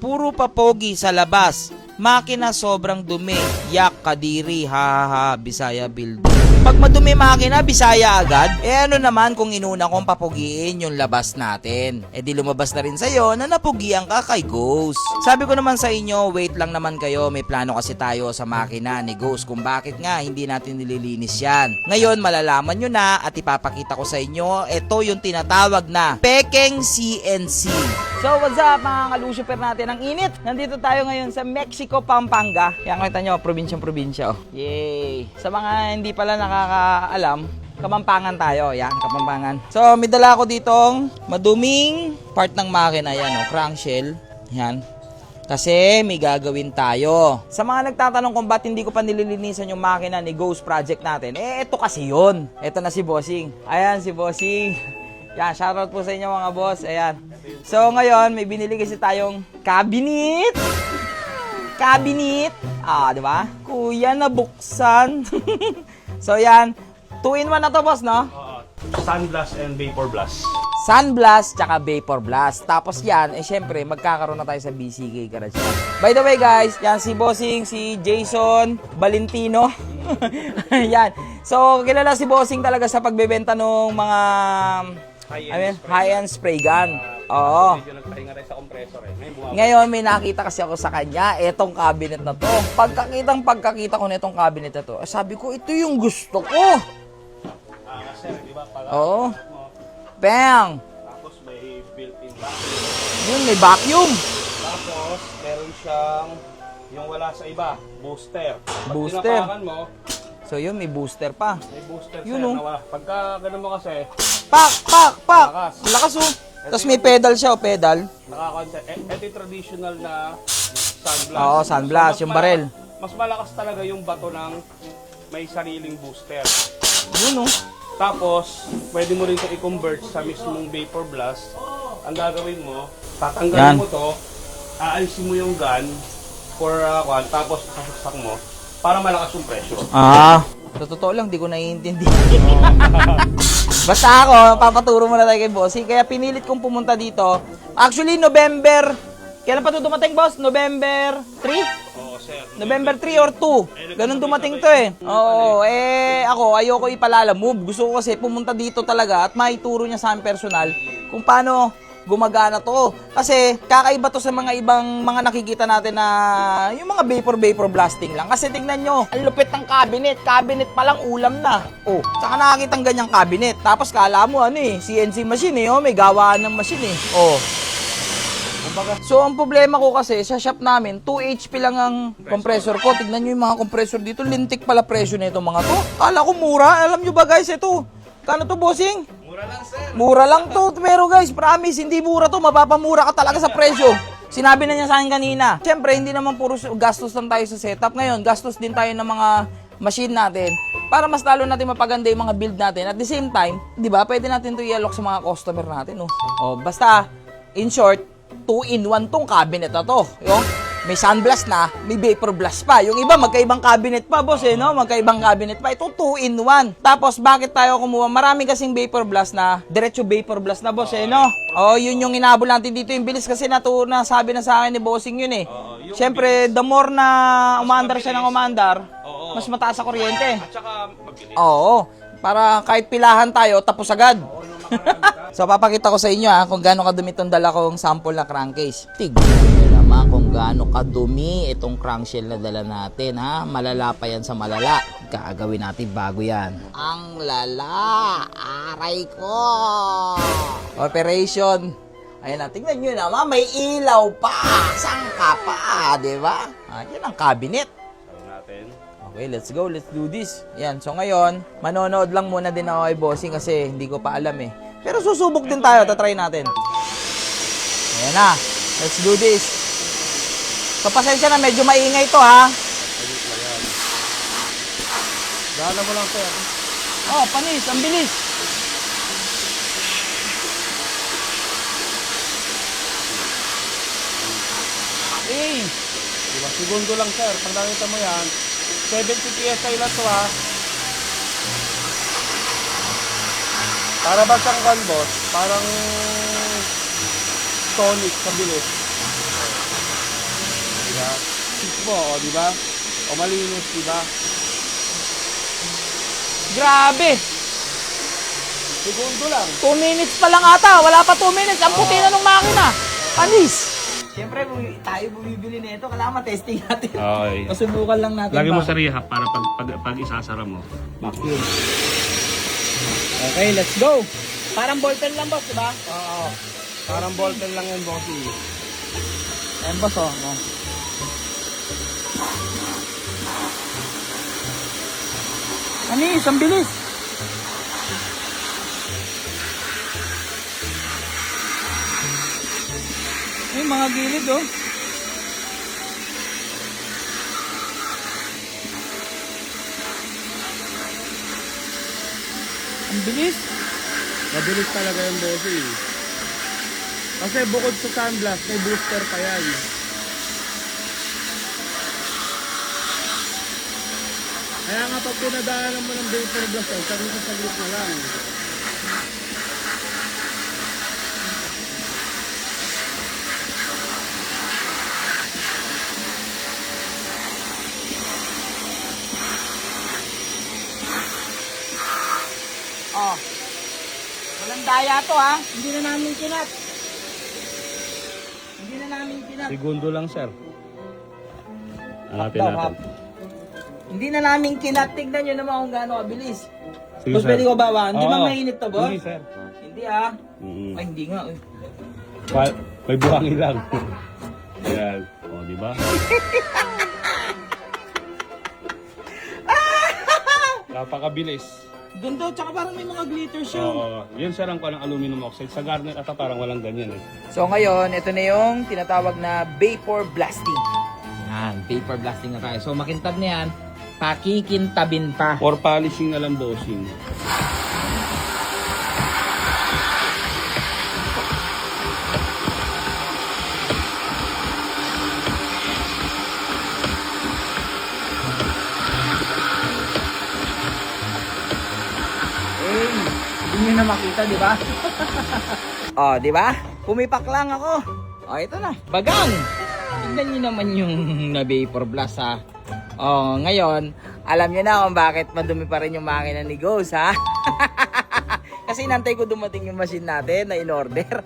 puro papogi sa labas. Makina sobrang dumi. Yak kadiri, ha, Bisaya build. Pag madumi makina, Bisaya agad. Ano naman kung inuna kong papugiin yung labas natin? Di lumabas na rin sa'yo na napugian ka kay Ghost. Sabi ko naman sa inyo, wait lang naman kayo. May plano kasi tayo sa makina ni Ghost kung bakit nga hindi natin nililinis yan. Ngayon, malalaman nyo na at ipapakita ko sa inyo, ito yung tinatawag na Pekeng CNC. So, what's up mga kalusuper natin? Ang init! Nandito tayo ngayon sa Mexico, Pampanga. Yan, kita nyo, probinsyang-probinsya. Oh. Yay! Sa mga hindi pala nakakaalam, Kapampangan tayo. Yan, Kapampangan. So, may dala ako ditong maduming part ng makina. Yan, crankshell. Yan. Kasi may gagawin tayo. Sa mga nagtatanong kung ba't hindi ko pa nililinisan yung makina ni Ghost Project natin, ito kasi yun. Ito na si Bossing. Ayan, si Bossing. Yan, shoutout po sa inyo mga boss. Ayan. So, ngayon, may binili kasi tayong cabinet. Cabinet. Di ba? Kuya, nabuksan. So, yan. 2-in-1 na to, boss, no? Sunblast and Vapor Blast. Sunblast tsaka Vapor Blast. Tapos yan, syempre, magkakaroon na tayo sa BCK Garage. By the way, guys, yan si Bossing, si Jason Valentino. Yan. So, kilala si Bossing talaga sa pagbebenta ng mga high-end spray gun. Oo. Medyo nagpahinga rin sa compressor Ngayon, may nakita kasi ako sa kanya, etong cabinet na to. Pagkakita ko na itong cabinet na to, sabi ko, ito yung gusto ko. Sir, di ba? Oo. Bang! Tapos may built-in vacuum. Yun, may vacuum. Tapos, meron siyang yung wala sa iba, booster. Pag Booster. tinapakan mo, So yun, may booster pa. may booster Yun, sir oh. na wala. Pagka ganun mo kasi, Pak! Lakas. Lakas oh. Tapos may pedal siya, pedal. nakakonset. Ito yung traditional na sunblast. Oo, sunblast, yung barrel. Mas malakas talaga yung bato ng may sariling booster. Yun oh. Tapos, pwede mo rin ito i-convert sa mismong Vapor Blast. Ang gagawin mo, Yan. tatanggalin mo to, aalisin mo yung gun for tapos sasaksak mo para malakas yung pressure. Sa totoo lang, di ko naiintindihan. Basta ako, papaturo mo na tayo kay Bossy. Kaya pinilit kong pumunta dito. Actually, November. Kailan pa ito dumating, boss? November 3? Oo, sir. November 3 or 2. Ganun dumating to eh. Oo, ako, ayoko ipalala move. Gusto ko kasi pumunta dito talaga at maituro niya sa amin personal kung paano gumagana to. Kasi kakaiba to sa mga ibang mga nakikita natin na yung mga vapor blasting lang. Kasi tingnan nyo, ang lupit ng cabinet. Cabinet pa lang ulam na. Oh, saka nakakita ng ganyang cabinet. Tapos kala mo CNC machine may gawaan ng machine Oh. So, ang problema ko kasi, sa shop namin, 2 HP lang ang compressor ko. Tignan nyo yung mga compressor dito. Lintik pala presyo na itong mga to. Kala ko mura. Alam nyo ba guys, ito. Kano to, bossing? Mura lang, sir. Mura lang to. Pero guys, promise, hindi mura to. Mapapamura ka talaga sa presyo. Sinabi na niya sa akin kanina. Siyempre, hindi naman puro gastos lang tayo sa setup. Ngayon, gastos din tayo ng mga machine natin para mas lalo natin mapaganda yung mga build natin. At the same time, di ba, pwede natin to i-alok sa mga customer natin. Basta, in short, 2-in-1 tong cabinet na to. May sunblast na, may vapor blast pa. Yung iba, magkaibang cabinet pa, boss, Magkaibang cabinet pa. Ito, 2-in-1. Tapos, bakit tayo kumuha? Marami kasing vapor blast na, diretso vapor blast na, boss, yun yung inabol natin dito. Yung bilis kasi sabi na sa akin ni Bossing yun, Siyempre, the more na umandar siya ng umandar, mas mataas sa kuryente. At saka, mabilis. Oo. Para kahit pilahan tayo, tapos agad. So, papakita ko sa inyo kung gaano kadumi itong dala kong sample na crankcase. Tignan nyo naman kung gaano kadumi itong crankshell na dala natin, Malala pa yan sa malala. Gagawin natin bago yan. Ang lala! Aray ko! Operation. Ayan na, tignan nyo naman, may ilaw pa! Sangka pa, di ba? Yan ang cabinet. natin. Okay, let's go. Let's do this. Yan. So ngayon, manonood lang muna din ako kay Bossing kasi hindi ko pa alam Pero susubok din tayo. Tatry natin. Ayan na. Let's do this. So pasensya na. Medyo maingay to Dala mo lang, sir. Oh, panis. Ang bilis. Hey. Diba? Segundo lang, sir. Pag nakita mo yan, 70 PSI lang to, Para ba siyang gun, boss? Parang Sonic sa bilis. switch mo, o, di ba? O, malinis, di ba? Grabe. Segundo lang. 2 minutes pa lang ata. Wala pa 2 minutes. Ang puti na ng makina. Panis. Siyempre, tayo bumibili nito. Kailangan matesting natin. Okay. Pasubukan lang natin. Lagi mo sa rehab para pag isasara mo. Vacuum. Okay, let's go. Parang ballpen lang, boss, diba? Oo. Parang ballpen lang yan, bossy. Ayan, boss, oh. No. Anis, ang bilis. Ay, mga gilid, oh. Ang bilis. Mabilis talaga yung bossy. Kasi bukod sa sunblast, may booster pa yan. Kaya nga pag pinadaanan mo ng vapor blast, saglit na lang. Oh. Walang daya to, ha. Hindi na namin kinat. Hindi na namin kinat. Segundo lang, sir. Hanapin Daw, natin. hap. Hindi na namin kinat. Tignan nyo naman kung gaano kabilis. Sige, Boss, sir. pwede ko bawa? Hindi ba Oo. mainit to, boss? Hindi, sir. Hindi, ha. Mm-mm. Ay, hindi nga. Eh. May buhangin lang. Ayan. O, di ba? Napakabilis. Ganda, tsaka parang may mga glitters siya. Oo. Yun, sir, ang ng aluminum oxide. Sa garnet ata parang walang ganyan eh. So ngayon, ito na yung tinatawag na vapor blasting. Yan, vapor blasting na tayo. So makintab na yan, pakikintabin pa. For polishing na lang, bossing. Eh, hindi nyo na makita, di ba? Oh, di ba? Pumipak lang ako. Oh, ito na. Bagang! Tignan nyo naman yung na-vapor blast, ha. Oh, ngayon, alam nyo na kung bakit madumi pa rin yung makina ni Ghost, ha? Kasi inantay ko dumating yung machine natin na in-order.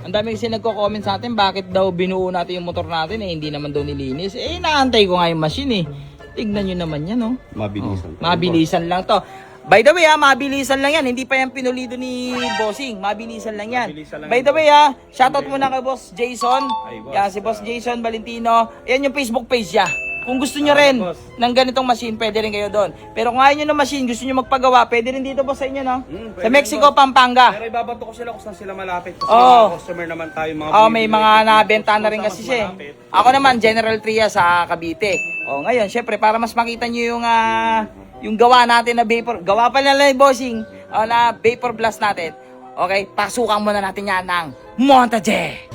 Ang dami kasi nagko-comment sa atin bakit daw binuo natin yung motor natin eh hindi naman daw nilinis. Eh inaantay ko nga yung machine eh. Tignan nyo naman yan, oh. Mabilisan. Mabilisan lang to. By the way, mabilisan lang yan. Hindi pa yan pinulido ni Bossing. Mabilisan lang yan. Mabilisan lang By yan, the way, shoutout muna kay Boss Jason. Ay, boss. Yan, si Boss Jason Valentino. Yan yung Facebook page niya. Kung gusto nyo rin boss. ng ganitong machine, pwede rin kayo doon. Pero kung ayaw nyo ng machine, gusto nyo magpagawa, pwede rin dito, boss, sa inyo, no? Pwede Sa Mexico, rin, boss. Pampanga. Pero ibabato ko sila kung saan sila malapit. Kasi Oo. mga customer naman tayo. Mga Oh, may bumibili. mga nabenta na rin Kung kasi saan siya. mas malapit. Ako naman, General Tria sa Cavite. Oh, ngayon, syempre, para mas makita nyo yung gawa natin na vapor. Gawa pa nila yung bossing na vapor blast natin. Okay, pasukan muna natin yan ng montage.